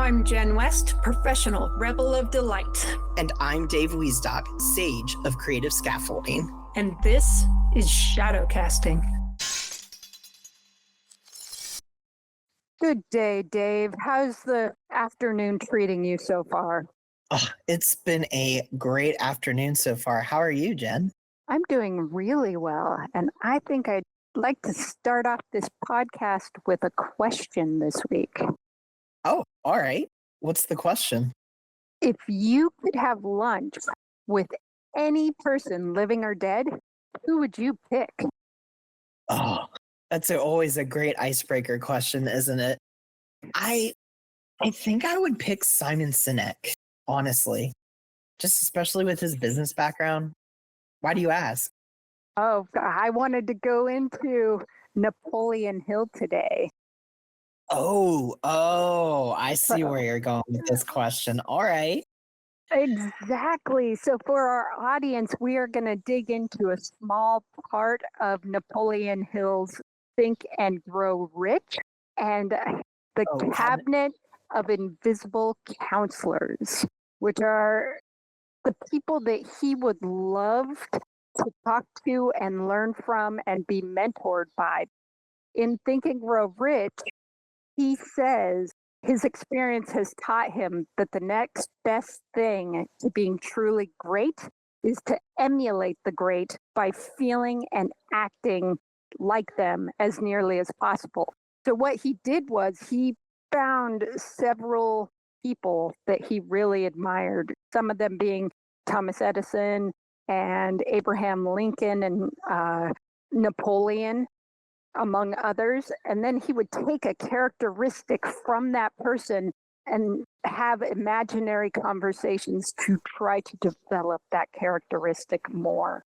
I'm Jen West, professional rebel of delight. And I'm Dave Wiesdock, sage of creative scaffolding. And this is shadow casting. Good day, Dave. How's the afternoon treating you so far? Oh, it's been a great afternoon so far. How are you, Jen? I'm doing really well, and I think I'd like to start off this podcast with a question this week. Oh, all right. What's the question? If you could have lunch with any person, living or dead, who would you pick? Oh, that's always a great icebreaker question, isn't it? I think I would pick Simon Sinek, honestly, just especially with his business background. Why do you ask? Oh, I wanted to go into Napoleon Hill today. Oh, I see where you're going with this question. All right. Exactly. So, for our audience, we are going to dig into a small part of Napoleon Hill's Think and Grow Rich and the cabinet of invisible counselors, which are the people that he would love to talk to and learn from and be mentored by. In Think and Grow Rich, he says his experience has taught him that the next best thing to being truly great is to emulate the great by feeling and acting like them as nearly as possible. So what he did was he found several people that he really admired, some of them being Thomas Edison and Abraham Lincoln and Napoleon, among others. And then he would take a characteristic from that person and have imaginary conversations to try to develop that characteristic more.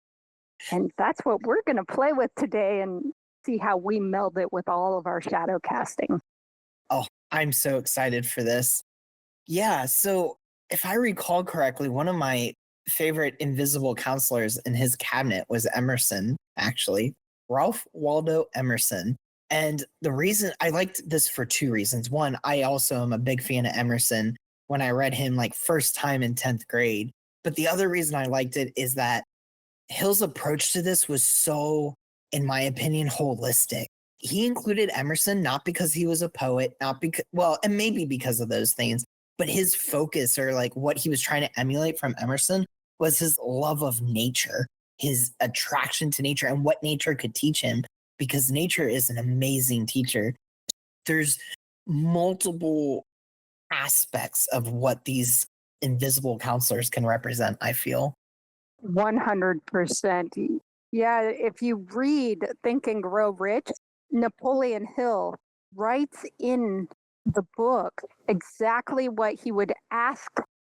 And that's what we're going to play with today and see how we meld it with all of our shadow casting. Oh, I'm so excited for this. Yeah, so if I recall correctly, one of my favorite invisible counselors in his cabinet was Emerson, actually. Ralph Waldo Emerson. And the reason I liked this for two reasons. One, I also am a big fan of Emerson when I read him like first time in 10th grade. But the other reason I liked it is that Hill's approach to this was so, in my opinion, holistic. He included Emerson not because he was a poet, not because, well, and maybe because of those things, but his focus or like what he was trying to emulate from Emerson was his love of nature, his attraction to nature and what nature could teach him, because nature is an amazing teacher. There's multiple aspects of what these invisible counselors can represent, I feel. 100%. Yeah, if you read Think and Grow Rich, Napoleon Hill writes in the book exactly what he would ask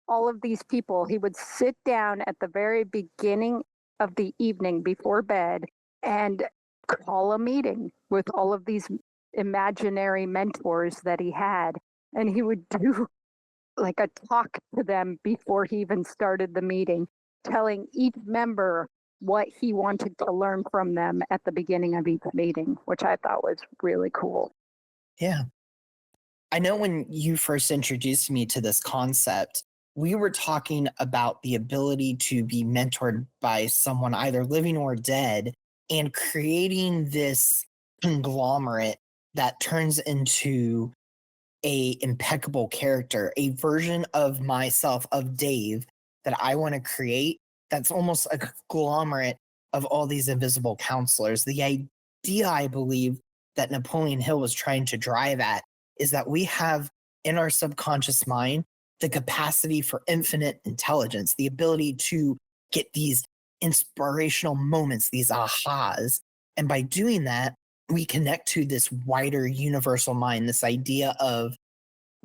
all of these people. He would sit down at the very beginning of the evening before bed and call a meeting with all of these imaginary mentors that he had. And he would do like a talk to them before he even started the meeting, telling each member what he wanted to learn from them at the beginning of each meeting, which I thought was really cool. Yeah. I know when you first introduced me to this concept, we were talking about the ability to be mentored by someone either living or dead and creating this conglomerate that turns into a impeccable character, a version of myself, of Dave, that I want to create that's almost a conglomerate of all these invisible counselors. The idea, I believe, that Napoleon Hill was trying to drive at is that we have in our subconscious mind the capacity for infinite intelligence, the ability to get these inspirational moments, these ahas. And by doing that, we connect to this wider universal mind, this idea of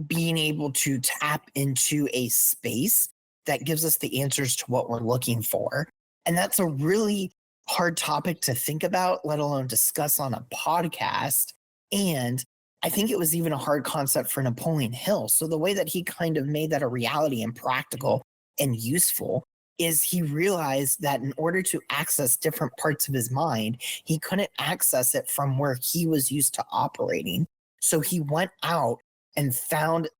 being able to tap into a space that gives us the answers to what we're looking for. And that's a really hard topic to think about, let alone discuss on a podcast. And I think it was even a hard concept for Napoleon Hill. So the way that he kind of made that a reality and practical and useful is he realized that in order to access different parts of his mind, he couldn't access it from where he was used to operating. So he went out and found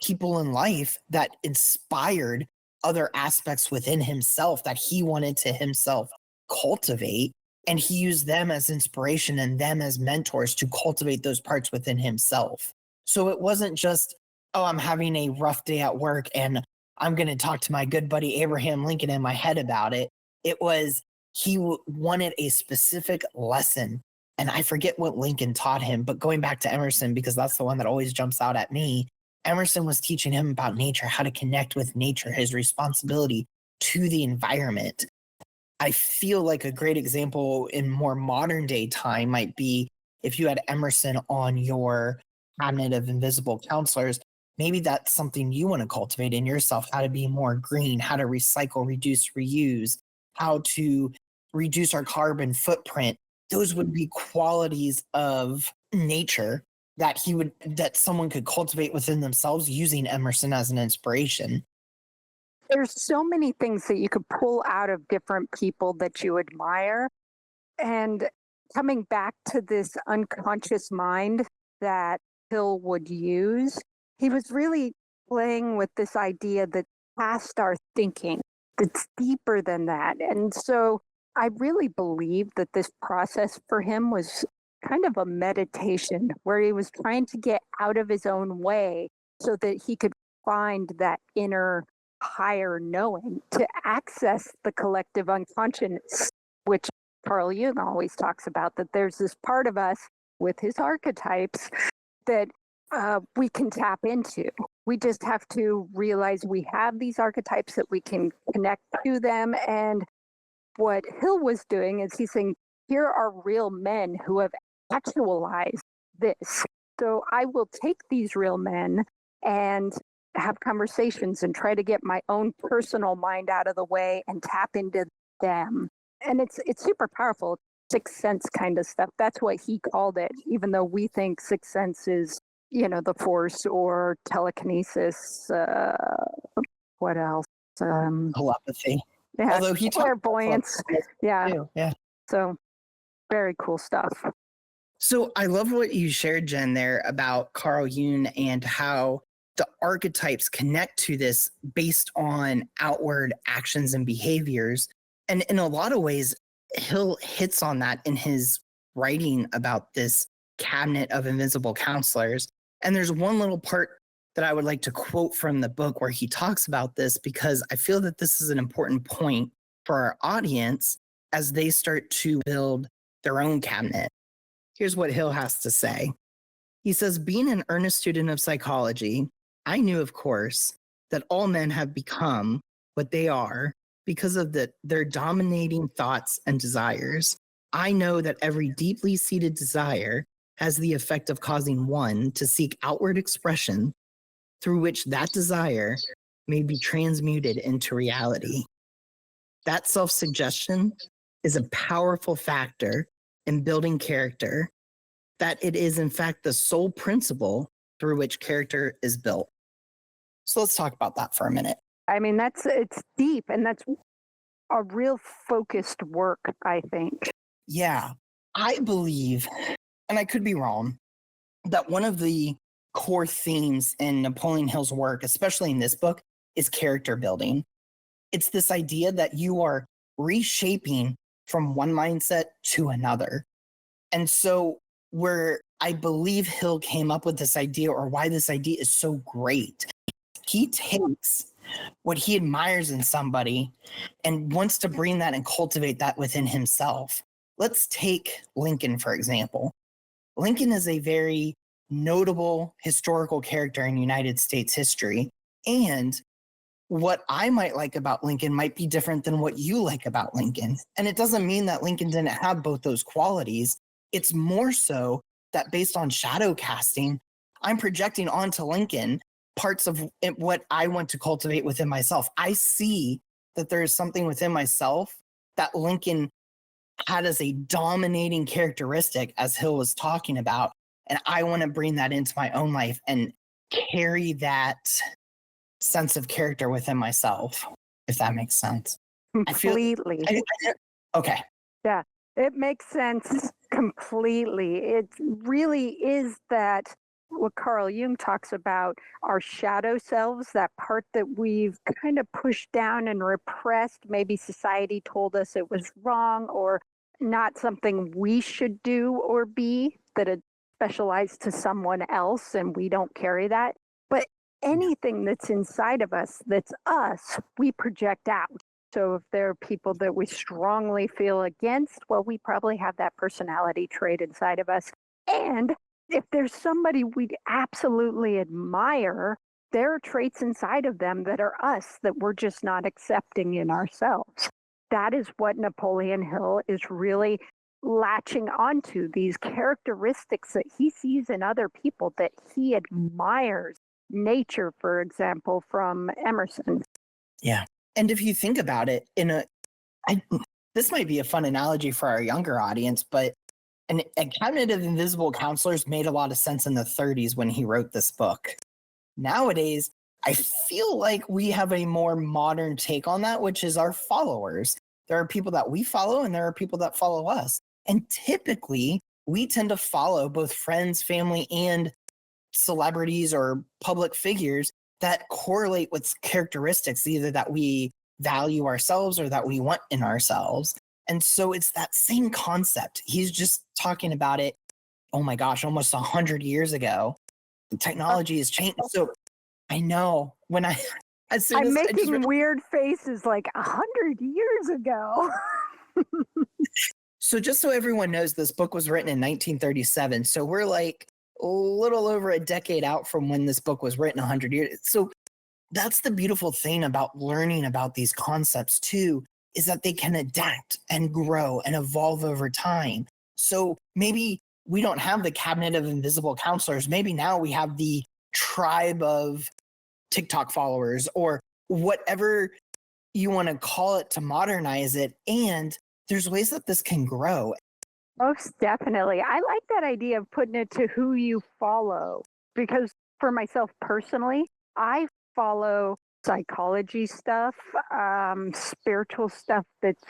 people in life that inspired other aspects within himself that he wanted to himself cultivate. And he used them as inspiration and them as mentors to cultivate those parts within himself. So it wasn't just, oh, I'm having a rough day at work and I'm going to talk to my good buddy Abraham Lincoln in my head about it. It was he wanted a specific lesson. And I forget what Lincoln taught him, but going back to Emerson, because that's the one that always jumps out at me, Emerson was teaching him about nature, how to connect with nature, his responsibility to the environment. I feel like a great example in more modern day time might be if you had Emerson on your cabinet of invisible counselors, maybe that's something you want to cultivate in yourself, how to be more green, how to recycle, reduce, reuse, how to reduce our carbon footprint. Those would be qualities of nature that someone could cultivate within themselves using Emerson as an inspiration. There's so many things that you could pull out of different people that you admire. And coming back to this unconscious mind that Hill would use, he was really playing with this idea that past our thinking, that's deeper than that. And so I really believe that this process for him was kind of a meditation where he was trying to get out of his own way so that he could find that inner higher knowing to access the collective unconscious, which Carl Jung always talks about, that there's this part of us with his archetypes that we can tap into. We just have to realize we have these archetypes, that we can connect to them. And what Hill was doing is he's saying, here are real men who have actualized this. So I will take these real men and have conversations and try to get my own personal mind out of the way and tap into them. And it's super powerful. Sixth sense kind of stuff. That's what he called it, even though we think sixth sense is, the force or telekinesis. What else? Telepathy. Yeah, Although he clairvoyance. Yeah. too. Yeah. So very cool stuff. So I love what you shared, Jen, there about Carl Jung and how the archetypes connect to this based on outward actions and behaviors. And in a lot of ways, Hill hits on that in his writing about this cabinet of invisible counselors. And there's one little part that I would like to quote from the book where he talks about this, because I feel that this is an important point for our audience as they start to build their own cabinet. Here's what Hill has to say. He says, being an earnest student of psychology, I knew, of course, that all men have become what they are because of their dominating thoughts and desires. I know that every deeply seated desire has the effect of causing one to seek outward expression through which that desire may be transmuted into reality. That self-suggestion is a powerful factor in building character, that it is in fact the sole principle through which character is built. So let's talk about that for a minute. I mean, it's deep, and that's a real focused work, I think. Yeah, I believe, and I could be wrong, that one of the core themes in Napoleon Hill's work, especially in this book, is character building. It's this idea that you are reshaping from one mindset to another. And so where I believe Hill came up with this idea, or why this idea is so great, he takes what he admires in somebody and wants to bring that and cultivate that within himself. Let's take Lincoln, for example. Lincoln is a very notable historical character in United States history. And what I might like about Lincoln might be different than what you like about Lincoln. And it doesn't mean that Lincoln didn't have both those qualities. It's more so that based on shadow casting, I'm projecting onto Lincoln parts of what I want to cultivate within myself. I see that there is something within myself that Lincoln had as a dominating characteristic, as Hill was talking about. And I want to bring that into my own life and carry that sense of character within myself, if that makes sense. Completely. Okay. Yeah, it makes sense completely. It really is that what Carl Jung talks about, our shadow selves, that part that we've kind of pushed down and repressed. Maybe society told us it was wrong or not something we should do or be, that it specialized to someone else and we don't carry that. But anything that's inside of us, that's us, we project out. So if there are people that we strongly feel against, well, we probably have that personality trait inside of us. And if there's somebody we absolutely admire, there are traits inside of them that are us that we're just not accepting in ourselves. That is what Napoleon Hill is really latching onto, these characteristics that he sees in other people that he admires. Nature, for example, from Emerson. Yeah. And if you think about it, this might be a fun analogy for our younger audience, but a cabinet of invisible counselors made a lot of sense in the 30s when he wrote this book. Nowadays, I feel like we have a more modern take on that, which is our followers. There are people that we follow and there are people that follow us. And typically, we tend to follow both friends, family, and celebrities or public figures that correlate with characteristics, either that we value ourselves or that we want in ourselves. And so it's that same concept. He's just talking about it, oh my gosh, almost 100 years ago. The technology has changed. So I know when I'm making weird faces like 100 years ago. So just so everyone knows, this book was written in 1937. So we're like a little over a decade out from when this book was written 100 years. So that's the beautiful thing about learning about these concepts too, is that they can adapt and grow and evolve over time. So maybe we don't have the cabinet of invisible counselors. Maybe now we have the tribe of TikTok followers or whatever you want to call it to modernize it. And there's ways that this can grow. Most definitely. I like that idea of putting it to who you follow, because for myself personally, I follow psychology stuff, spiritual stuff that's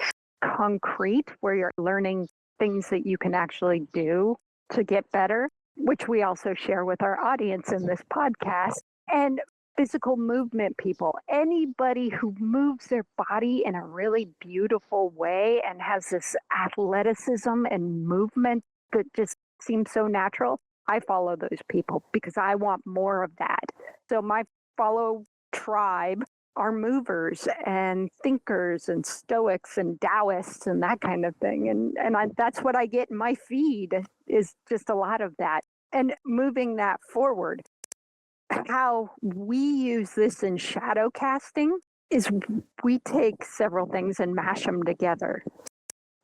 concrete, where you're learning things that you can actually do to get better, which we also share with our audience in this podcast. And physical movement people, anybody who moves their body in a really beautiful way and has this athleticism and movement that just seems so natural, I follow those people because I want more of that. So my follow tribe are movers and thinkers and stoics and Taoists and that kind of thing. And that's what I get in my feed, is just a lot of that. And moving that forward, how we use this in shadow casting is we take several things and mash them together.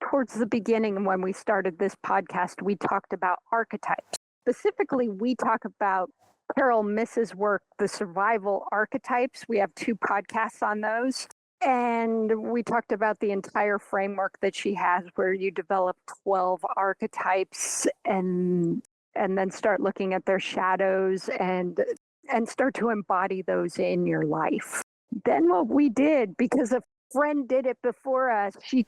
Towards the beginning, when we started this podcast, we talked about archetypes. Specifically, we talk about Carol Miss's work, The Survival Archetypes. We have 2 podcasts on those. And we talked about the entire framework that she has, where you develop 12 archetypes and then start looking at their shadows and start to embody those in your life. Then what we did, because a friend did it before us, she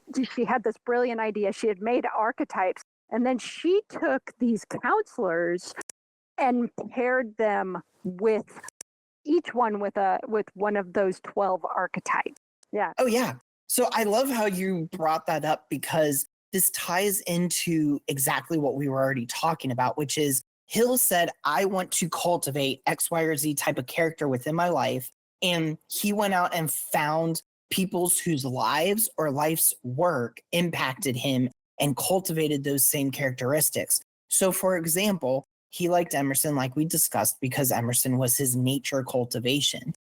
had this brilliant idea. She had made archetypes, and then she took these counselors and paired them with each one with one of those 12 archetypes. Yeah. Oh, yeah. So I love how you brought that up, because this ties into exactly what we were already talking about, which is Hill said, I want to cultivate X, Y, or Z type of character within my life. And he went out and found people whose lives or life's work impacted him and cultivated those same characteristics. So, for example, he liked Emerson, like we discussed, because Emerson was his nature cultivation.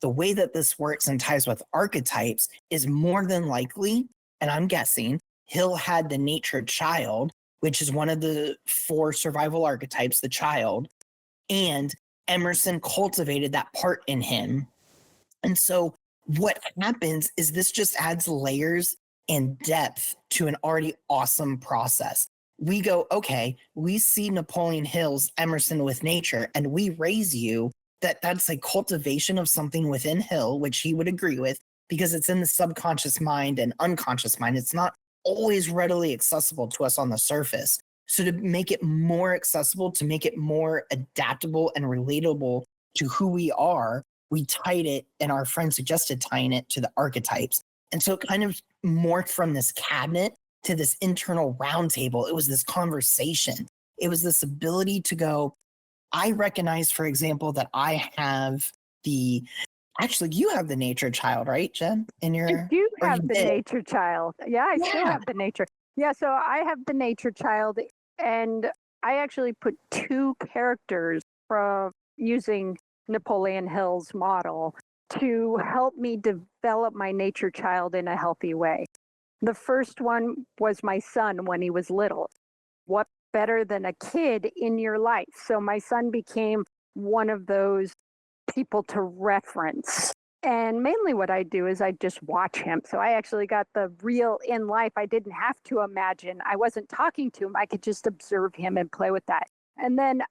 The way that this works and ties with archetypes is more than likely, and I'm guessing, Hill had the nature child, which is one of the 4 survival archetypes, the child, and Emerson cultivated that part in him. And so what happens is this just adds layers and depth to an already awesome process. We go, okay, we see Napoleon Hill's Emerson with nature, and we raise you that's a cultivation of something within Hill, which he would agree with, because it's in the subconscious mind and unconscious mind. It's not always readily accessible to us on the surface. So to make it more accessible, to make it more adaptable and relatable to who we are, we tied it, and our friend suggested tying it to the archetypes. And so it kind of morphed from this cabinet to this internal roundtable. It was this conversation. It was this ability to go, I recognize, for example, that I have the actually you have the nature child, right, Jen? In I your do or you have the did. nature child. Yeah, I still Yeah. have the nature. Yeah, so I have the nature child, and I actually put two characters from using Napoleon Hill's model to help me develop my nature child in a healthy way. The first one was my son when he was little. What better than a kid in your life? So my son became one of those people to reference. And mainly what I do is I just watch him. So I actually got the real in life. I didn't have to imagine. I wasn't talking to him. I could just observe him and play with that. And then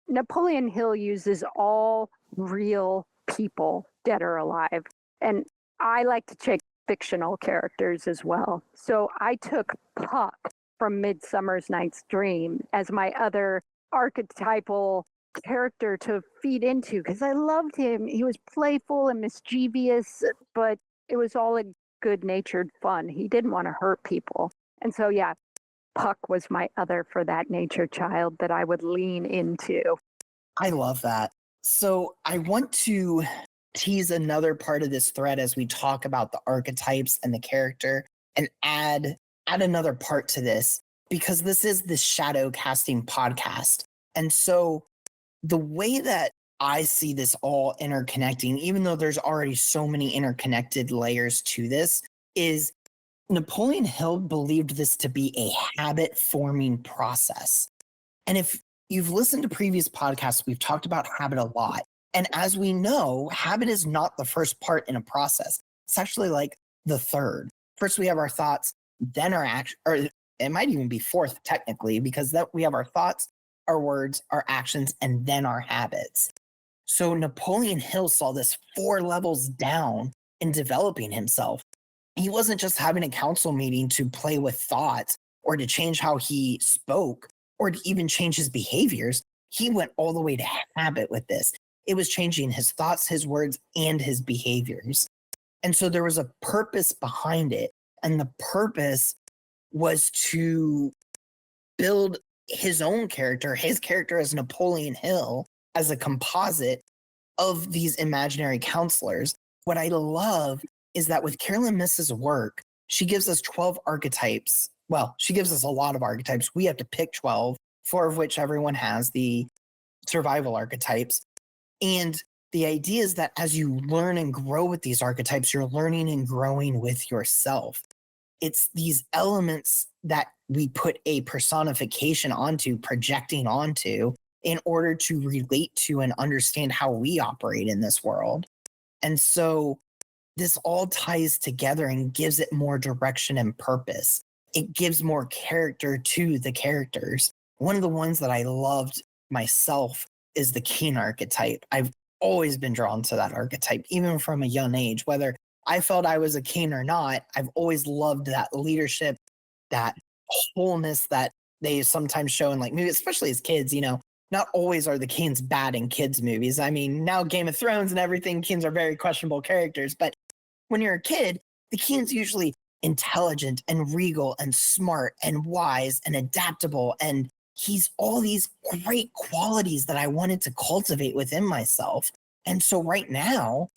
Napoleon Hill uses all real people, dead or alive. And I like to check fictional characters as well. So I took Puck from Midsummer's Night's Dream as my other archetypal character to feed into because I loved him. He was playful and mischievous, but it was all in good natured fun. He didn't want to hurt people. And so, yeah, Puck was my other for that nature child that I would lean into. I love that. So I want to tease another part of this thread as we talk about the archetypes and the character and add another part to this because this is the shadow casting podcast. And so the way that I see this all interconnecting, even though there's already so many interconnected layers to this, is Napoleon Hill believed this to be a habit forming process. And if you've listened to previous podcasts, we've talked about habit a lot. And as we know, habit is not the first part in a process. It's actually like the third. First, we have our thoughts, then our action, or it might even be fourth technically, because that we have our thoughts, our words, our actions, and then our habits. So Napoleon Hill saw this 4 levels down in developing himself. He wasn't just having a council meeting to play with thoughts or to change how he spoke or to even change his behaviors. He went all the way to habit with this. It was changing his thoughts, his words, and his behaviors. And so there was a purpose behind it. And the purpose was to build his own character, his character as Napoleon Hill, as a composite of these imaginary counselors. What I love is that with Carolyn Miss's work, she gives us 12 archetypes. Well, she gives us a lot of archetypes. We have to pick 12, 4 of which everyone has, the survival archetypes. And the idea is that as you learn and grow with these archetypes, you're learning and growing with yourself. It's these elements that we put a personification onto, projecting onto, in order to relate to and understand how we operate in this world. And so this all ties together and gives it more direction and purpose. It gives more character to the characters. One of the ones that I loved myself is the king archetype. I've always been drawn to that archetype, even from a young age, whether I felt I was a king or not. I've always loved that leadership, that wholeness that they sometimes show in like movies, especially as kids, not always are the kings bad in kids' movies. I mean, now Game of Thrones and everything, kings are very questionable characters. But when you're a kid, the king's usually intelligent and regal and smart and wise and adaptable. And he's all these great qualities that I wanted to cultivate within myself. And so right now,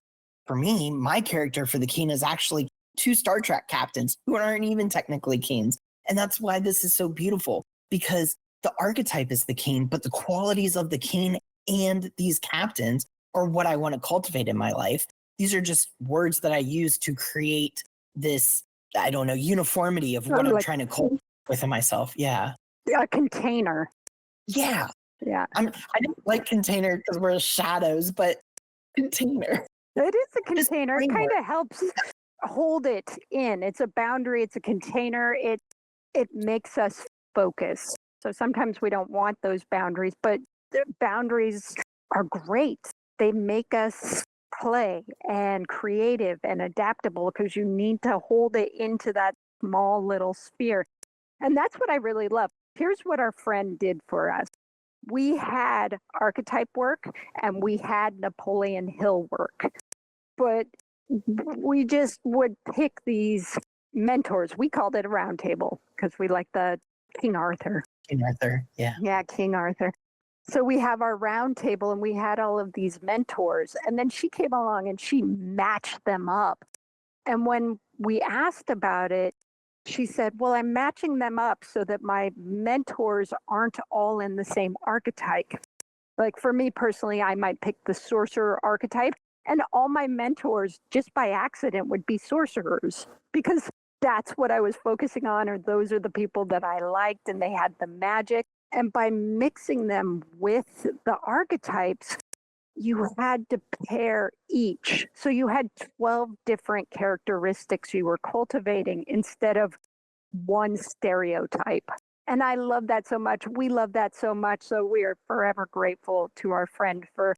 for me, my character for the king is actually 2 Star Trek captains who aren't even technically kings. And that's why this is so beautiful, because the archetype is the king, but the qualities of the king and these captains are what I want to cultivate in my life. These are just words that I use to create this, I don't know, uniformity of what I'm trying to cultivate within myself. Yeah. A container. Yeah. Yeah. I didn't like container because we're shadows, but container. It is a container. It kind of helps hold it in. It's a boundary. It's a container. It makes us focus. So sometimes we don't want those boundaries, but the boundaries are great. They make us play and creative and adaptable because you need to hold it into that small little sphere. And that's what I really love. Here's what our friend did for us. We had archetype work and we had Napoleon Hill work, but we just would pick these mentors. We called it a round table because we like the King Arthur. King Arthur, yeah. Yeah, King Arthur. So we have our round table and we had all of these mentors. And then she came along and she matched them up. And when we asked about it, she said, well, I'm matching them up so that my mentors aren't all in the same archetype. Like for me personally, I might pick the sorcerer archetype, and all my mentors just by accident would be sorcerers because that's what I was focusing on, or those are the people that I liked and they had the magic. And by mixing them with the archetypes, you had to pair each. So you had 12 different characteristics you were cultivating instead of one stereotype. And I love that so much. We love that so much. So we are forever grateful to our friend for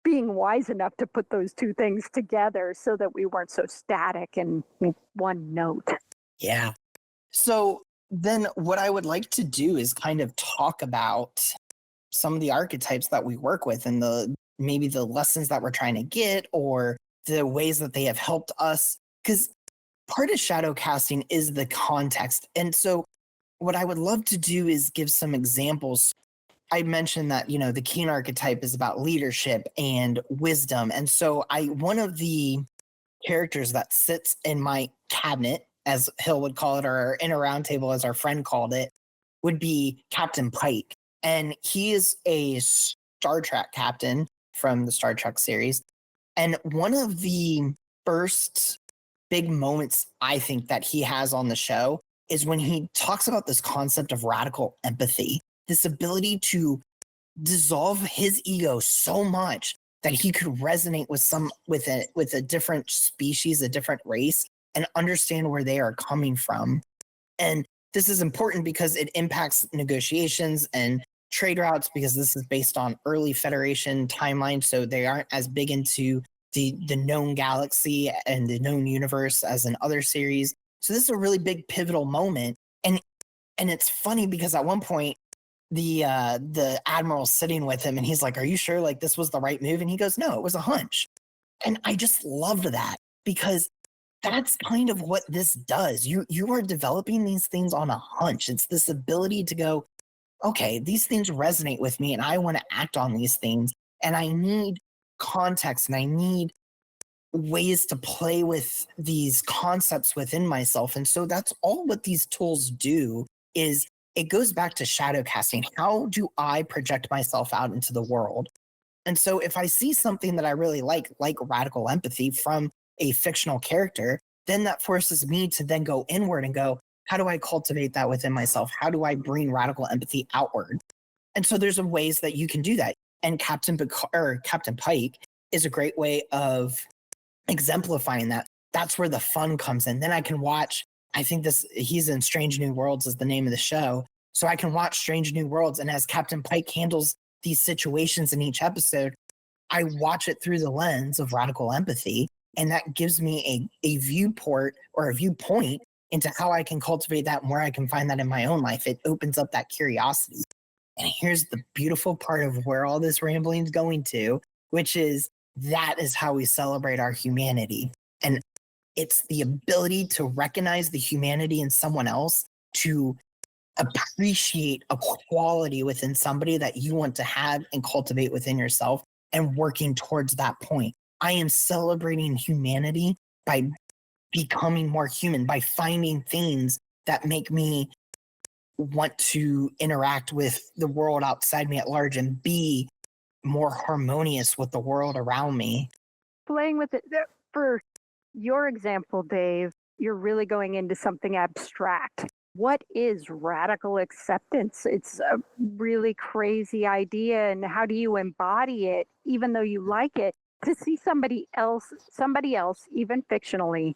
being wise enough to put those two things together so that we weren't so static in one note. Yeah. So then what I would like to do is kind of talk about some of the archetypes that we work with and maybe the lessons that we're trying to get or the ways that they have helped us. Because part of shadow casting is the context. And so what I would love to do is give some examples. I mentioned that, the Keen archetype is about leadership and wisdom. And so one of the characters that sits in my cabinet, as Hill would call it, or in a round table, as our friend called it, would be Captain Pike. And he is a Star Trek captain from the Star Trek series. And one of the first big moments I think that he has on the show is when he talks about this concept of radical empathy, this ability to dissolve his ego so much that he could resonate with a different species, a different race, and understand where they are coming from. And this is important because it impacts negotiations and trade routes, because this is based on early Federation timelines, so they aren't as big into the known galaxy and the known universe as in other series. So this is a really big pivotal moment. And it's funny because at one point the admiral's sitting with him and he's like, are you sure like this was the right move? And he goes, no, it was a hunch. And I just loved that because that's kind of what this does. You are developing these things on a hunch. It's this ability to go, okay, these things resonate with me and I want to act on these things. And I need context and I need ways to play with these concepts within myself. And so that's all what these tools do. Is it goes back to shadow casting. How do I project myself out into the world? And so if I see something that I really like radical empathy from a fictional character, then that forces me to then go inward and go, how do I cultivate that within myself? How do I bring radical empathy outward? And so there's ways that you can do that. And Captain Pike is a great way of exemplifying that. That's where the fun comes in. Then I can watch, he's in Strange New Worlds is the name of the show. So I can watch Strange New Worlds, and as Captain Pike handles these situations in each episode, I watch it through the lens of radical empathy. And that gives me a viewport or a viewpoint into how I can cultivate that and where I can find that in my own life. It opens up that curiosity. And here's the beautiful part of where all this rambling is going to, which is that is how we celebrate our humanity. And it's the ability to recognize the humanity in someone else, to appreciate a quality within somebody that you want to have and cultivate within yourself, and working towards that point. I am celebrating humanity by becoming more human, by finding things that make me want to interact with the world outside me at large and be more harmonious with the world around me. Playing with it. For your example, Dave, you're really going into something abstract. What is radical acceptance? It's a really crazy idea. And how do you embody it, even though you like it? To see somebody else, even fictionally,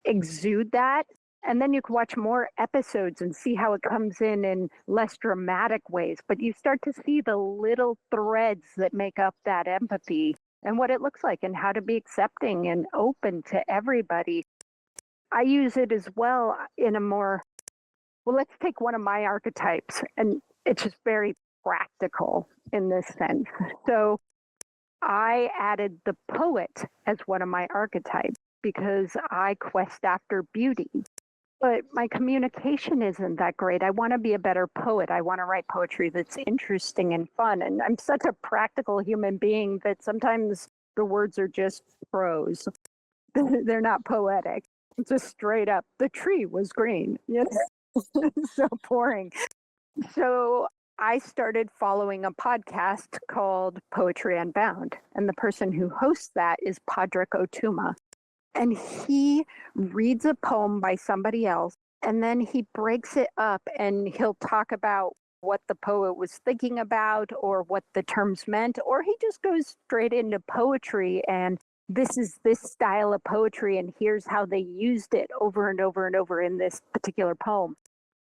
exude that. And then you can watch more episodes and see how it comes in less dramatic ways. But you start to see the little threads that make up that empathy and what it looks like and how to be accepting and open to everybody. I use it as well in a more Well, let's take one of my archetypes, and it's just very practical in this sense. So I added the poet as one of my archetypes because I quest after beauty. But my communication isn't that great. I want to be a better poet. I want to write poetry that's interesting and fun. And I'm such a practical human being that sometimes the words are just prose. They're not poetic. It's just straight up, the tree was green. Yes. So boring. So I started following a podcast called Poetry Unbound. And the person who hosts that is Padraig Otuma. And he reads a poem by somebody else, and then he breaks it up and he'll talk about what the poet was thinking about or what the terms meant, or he just goes straight into poetry and this is this style of poetry and here's how they used it over and over and over in this particular poem.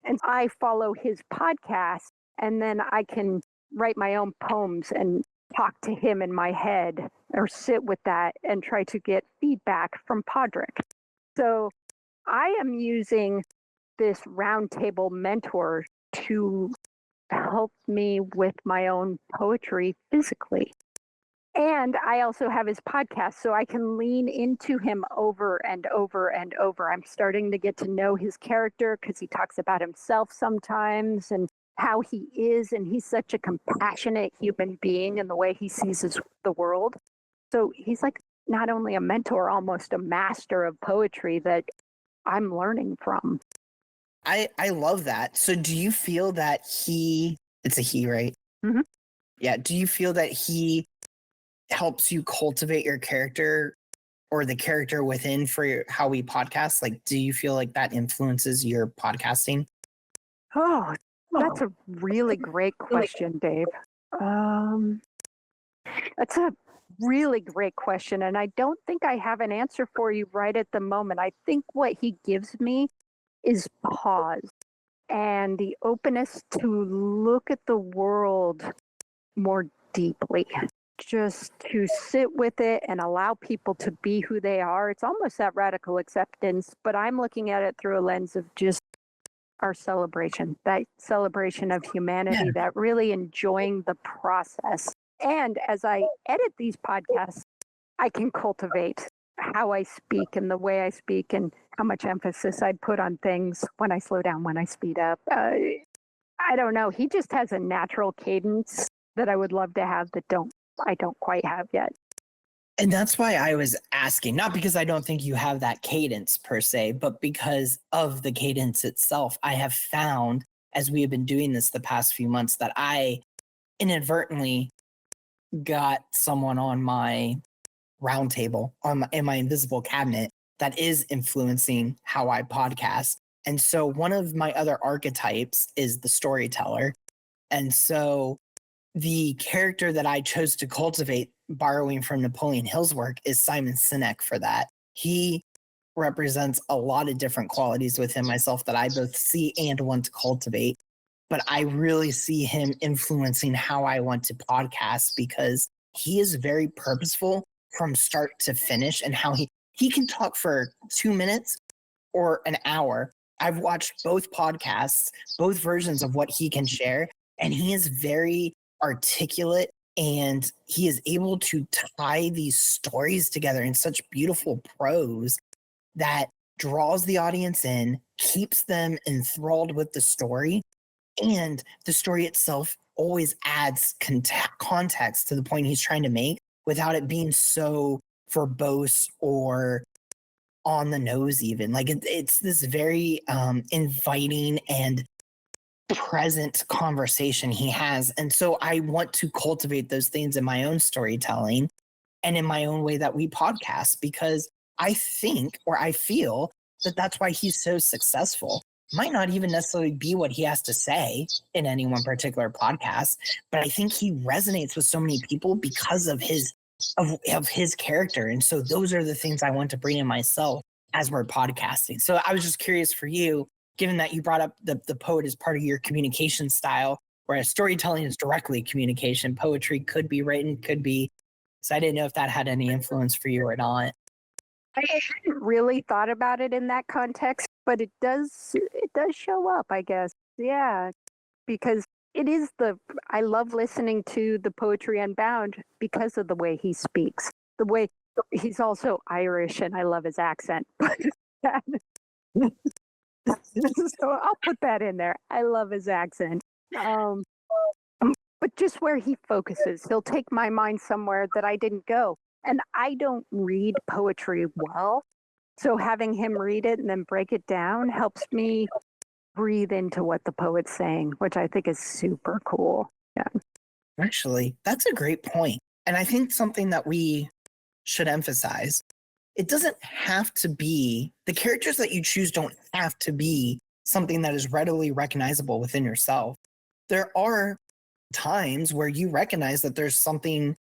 And I follow his podcast, and then I can write my own poems and talk to him in my head or sit with that and try to get feedback from Padraig. So I am using this roundtable mentor to help me with my own poetry physically. And I also have his podcast, so I can lean into him over and over and over. I'm starting to get to know his character because he talks about himself sometimes and how he is. And he's such a compassionate human being in the way he sees the world. So he's like not only a mentor, almost a master of poetry that I'm learning from. I love that. So do you feel that it's a he, right? Mm-hmm. Yeah. Do you feel that he helps you cultivate your character or the character within for how we podcast? Like, do you feel like that influences your podcasting? Oh, that's a really great question, Dave. That's a really great question. And I don't think I have an answer for you right at the moment. I think what he gives me is pause and the openness to look at the world more deeply. Just to sit with it and allow people to be who they are. It's almost that radical acceptance, but I'm looking at it through a lens of just our celebration, that celebration of humanity, that really enjoying the process. And as I edit these podcasts, I can cultivate how I speak and the way I speak and how much emphasis I put on things when I slow down, when I speed up. I don't know. He just has a natural cadence that I would love to have that I don't quite have yet. And that's why I was asking, not because I don't think you have that cadence per se, but because of the cadence itself. I have found, as we have been doing this the past few months, that I inadvertently got someone on my round table in my invisible cabinet that is influencing how I podcast. And so one of my other archetypes is the storyteller. And so the character that I chose to cultivate, borrowing from Napoleon Hill's work, is Simon Sinek for that. He represents a lot of different qualities within myself that I both see and want to cultivate. But I really see him influencing how I want to podcast because he is very purposeful from start to finish, and how he can talk for 2 minutes or an hour. I've watched both podcasts, both versions of what he can share, and he is very articulate, and he is able to tie these stories together in such beautiful prose that draws the audience in, keeps them enthralled with the story, and the story itself always adds context to the point he's trying to make without it being so verbose or on the nose even. Like it's this very inviting and present conversation he has. And so I want to cultivate those things in my own storytelling and in my own way that we podcast, because I think, or I feel, that that's why he's so successful. Might not even necessarily be what he has to say in any one particular podcast, but I think he resonates with so many people because of his character. And so those are the things I want to bring in myself as we're podcasting. So I was just curious for you, given that you brought up the poet as part of your communication style, whereas storytelling is directly communication, poetry could be written, could be. So I didn't know if that had any influence for you or not. I hadn't really thought about it in that context, but it does show up, I guess. Yeah, because it is I love listening to the Poetry Unbound because of the way he speaks. The way he's also Irish, and I love his accent. So I'll put that in there. I love his accent. Um, but just where he focuses, he'll take my mind somewhere that I didn't go. And I don't read poetry well. So having him read it and then break it down helps me breathe into what the poet's saying, which I think is super cool. Yeah. Actually, that's a great point. And I think something that we should emphasize, it doesn't have to be, the characters that you choose don't have to be something that is readily recognizable within yourself. There are times where you recognize that there's something,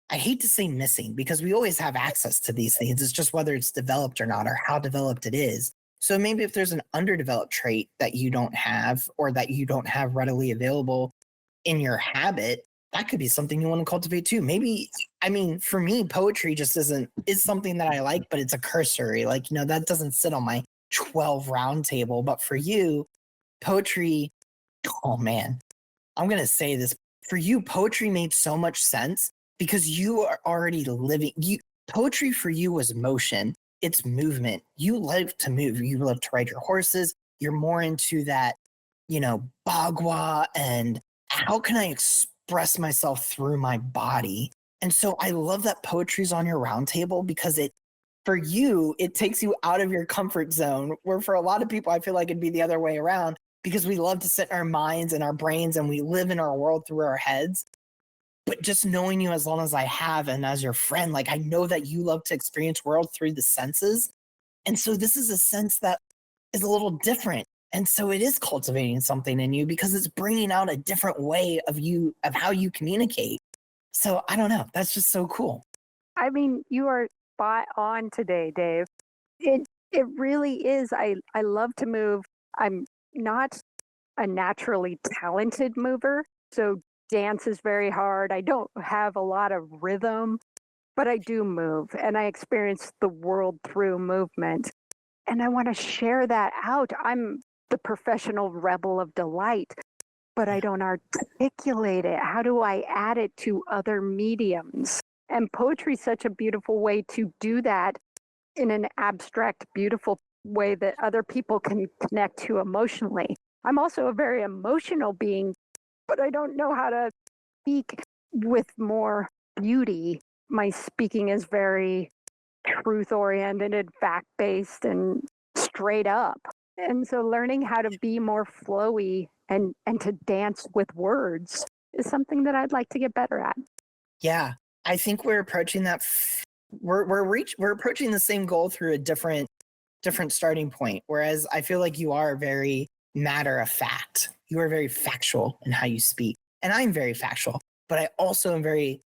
I hate to say missing, because we always have access to these things. It's just whether it's developed or not, or how developed it is. So maybe if there's an underdeveloped trait that you don't have, or that you don't have readily available in your habit, that could be something you want to cultivate too. Maybe, I mean, for me, poetry just is something that I like, but it's a cursory, like, that doesn't sit on my 12 round table. But for you, poetry, oh man, I'm going to say this. For you, poetry made so much sense because you are already living. Poetry for you was motion. It's movement. You love to move. You love to ride your horses. You're more into that, bagua and how can I express myself through my body? And so I love that poetry's on your round table because for you, it takes you out of your comfort zone, where for a lot of people, I feel like it'd be the other way around because we love to sit in our minds and our brains and we live in our world through our heads. But just knowing you as long as I have and as your friend, like I know that you love to experience world through the senses. And so this is a sense that is a little different. And so it is cultivating something in you because it's bringing out a different way of how you communicate. So I don't know. That's just so cool. I mean, you are spot on today, Dave. It really is. I love to move. I'm not a naturally talented mover, so dance is very hard. I don't have a lot of rhythm, but I do move and I experience the world through movement. And I want to share that out. I'm the professional rebel of delight, but I don't articulate it. How do I add it to other mediums? And poetry is such a beautiful way to do that in an abstract, beautiful way that other people can connect to emotionally. I'm also a very emotional being, but I don't know how to speak with more beauty. My speaking is very truth oriented, fact based, and straight up. And so learning how to be more flowy and to dance with words is something that I'd like to get better at. Yeah, I think we're approaching that. We're approaching the same goal through a different starting point. Whereas I feel like you are very matter of fact. You are very factual in how you speak, and I'm very factual, but I also am very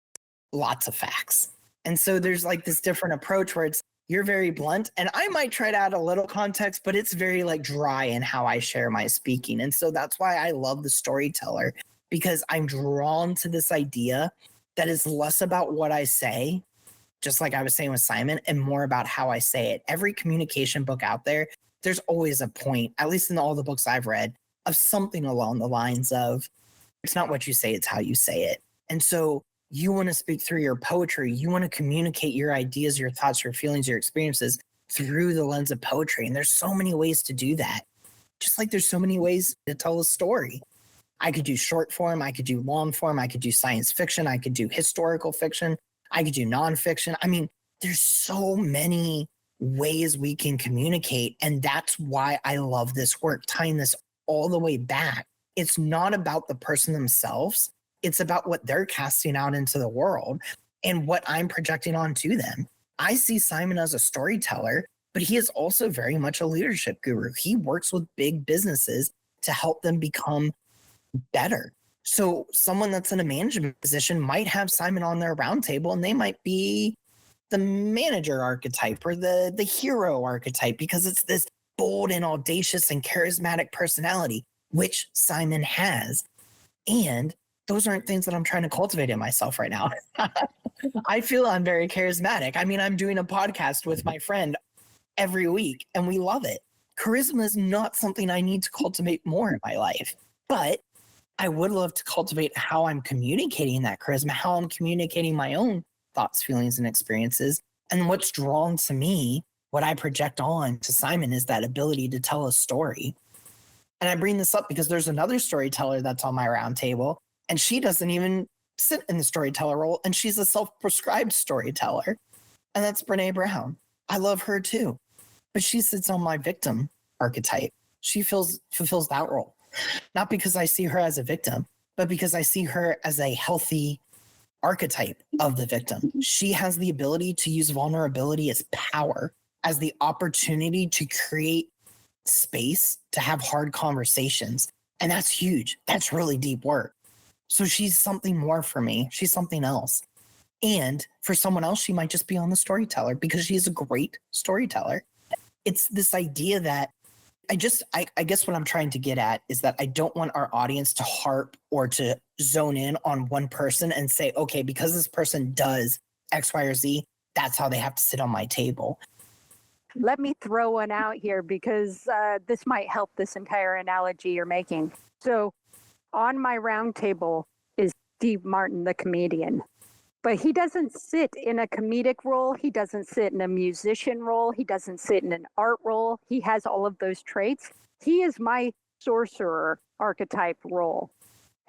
lots of facts. And so there's like this different approach where you're very blunt, and I might try to add a little context, but it's very like dry in how I share my speaking. And so that's why I love the storyteller, because I'm drawn to this idea that is less about what I say, just like I was saying with Simon, and more about how I say it. Every communication book out there, there's always a point, at least in all the books I've read, of something along the lines of, it's not what you say, it's how you say it. And so you want to speak through your poetry. You want to communicate your ideas, your thoughts, your feelings, your experiences through the lens of poetry. And there's so many ways to do that. Just like there's so many ways to tell a story. I could do short form. I could do long form. I could do science fiction. I could do historical fiction. I could do nonfiction. I mean, there's so many ways we can communicate. And that's why I love this work, tying this all the way back. It's not about the person themselves. It's about what they're casting out into the world and what I'm projecting onto them. I see Simon as a storyteller, but he is also very much a leadership guru. He works with big businesses to help them become better. So someone that's in a management position might have Simon on their roundtable, and they might be the manager archetype or the hero archetype, because it's this bold and audacious and charismatic personality, which Simon has. And those aren't things that I'm trying to cultivate in myself right now. I feel I'm very charismatic. I mean, I'm doing a podcast with my friend every week, and we love it charisma is not something I need to cultivate more in my life. But I would love to cultivate how I'm communicating that charisma, how I'm communicating my own thoughts, feelings, and experiences. And what's drawn to me, what I project on to Simon, is that ability to tell a story. And I bring this up because there's another storyteller that's on my round table, and she doesn't even sit in the storyteller role, and she's a self-prescribed storyteller. And that's Brene Brown. I love her too. But she sits on my victim archetype. She fulfills that role. Not because I see her as a victim, but because I see her as a healthy archetype of the victim. She has the ability to use vulnerability as power, as the opportunity to create space to have hard conversations. And that's huge. That's really deep work. So she's something more for me. She's something else. And for someone else, she might just be on the storyteller because she's a great storyteller. It's this idea that I guess what I'm trying to get at is that I don't want our audience to harp or to zone in on one person and say, okay, because this person does X, Y, or Z, that's how they have to sit on my table. Let me throw one out here because this might help this entire analogy you're making. So on my round table is Steve Martin, the comedian. But he doesn't sit in a comedic role. He doesn't sit in a musician role. He doesn't sit in an art role. He has all of those traits. He is my sorcerer archetype role.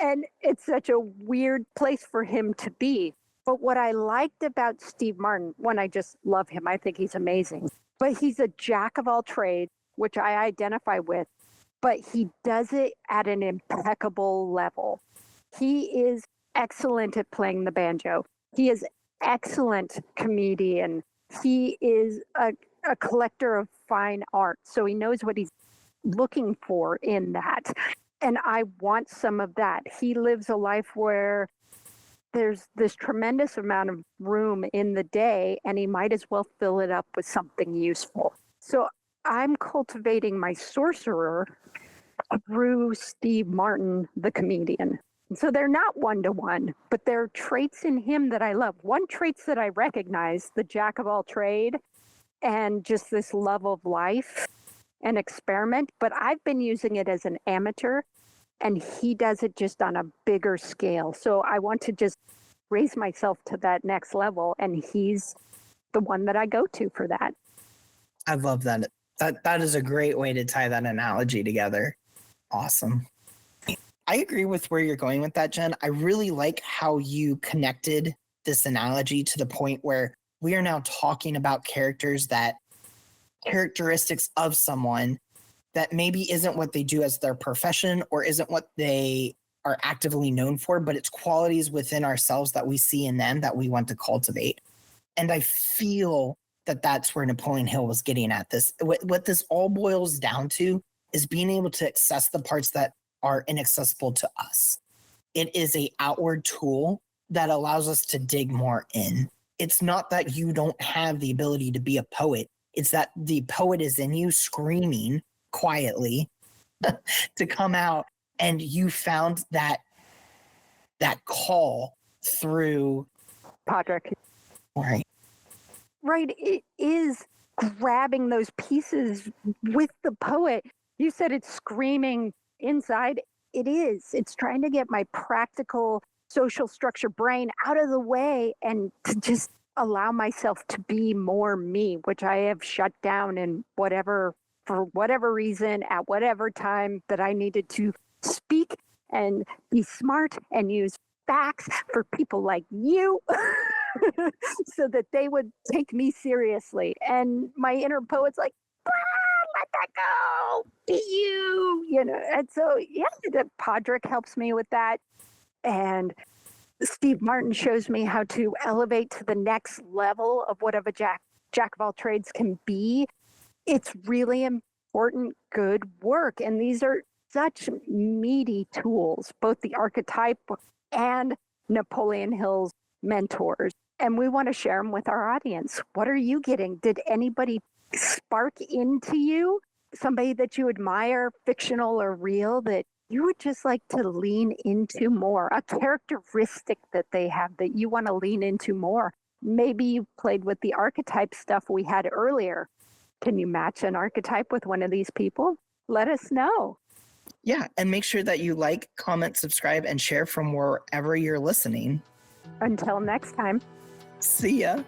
And it's such a weird place for him to be. But what I liked about Steve Martin, one, I just love him. I think he's amazing. But he's a jack of all trades, which I identify with. But he does it at an impeccable level. He is excellent at playing the banjo. He is excellent comedian. He is a collector of fine art. So he knows what he's looking for in that. And I want some of that. He lives a life where there's this tremendous amount of room in the day, and he might as well fill it up with something useful. So I'm cultivating my sorcerer through Steve Martin, the comedian. So they're not one-to-one, but there are traits in him that I love. One traits that I recognize, the jack of all trade and just this love of life and experiment, but I've been using it as an amateur and he does it just on a bigger scale. So I want to just raise myself to that next level, and he's the one that I go to for that. I love that. That is a great way to tie that analogy together. Awesome. I agree with where you're going with that, Jen. I really like how you connected this analogy to the point where we are now talking about characteristics of someone that maybe isn't what they do as their profession or isn't what they are actively known for, but it's qualities within ourselves that we see in them that we want to cultivate. And I feel that that's where Napoleon Hill was getting at this. What this all boils down to is being able to access the parts that are inaccessible to us. It is an outward tool that allows us to dig more in. It's not that you don't have the ability to be a poet. It's that the poet is in you screaming quietly to come out, and you found that call through Patrick. Right. Right. It is grabbing those pieces with the poet. You said it's screaming inside. It is. It's trying to get my practical social structure brain out of the way and to just allow myself to be more me, which I have shut down in for whatever reason, at whatever time that I needed to speak and be smart and use facts for people like you so that they would take me seriously. And my inner poet's like, let that go, be you know. And so, yeah, Podrick helps me with that. And Steve Martin shows me how to elevate to the next level of whatever jack of all trades can be. It's really important, good work. And these are such meaty tools, both the archetype and Napoleon Hill's mentors. And we want to share them with our audience. What are you getting? Did anybody spark into you? Somebody that you admire, fictional or real, that you would just like to lean into more, a characteristic that they have that you want to lean into more. Maybe you played with the archetype stuff we had earlier. Can you match an archetype with one of these people? Let us know. Yeah, and make sure that you like, comment, subscribe, and share from wherever you're listening. Until next time. See ya.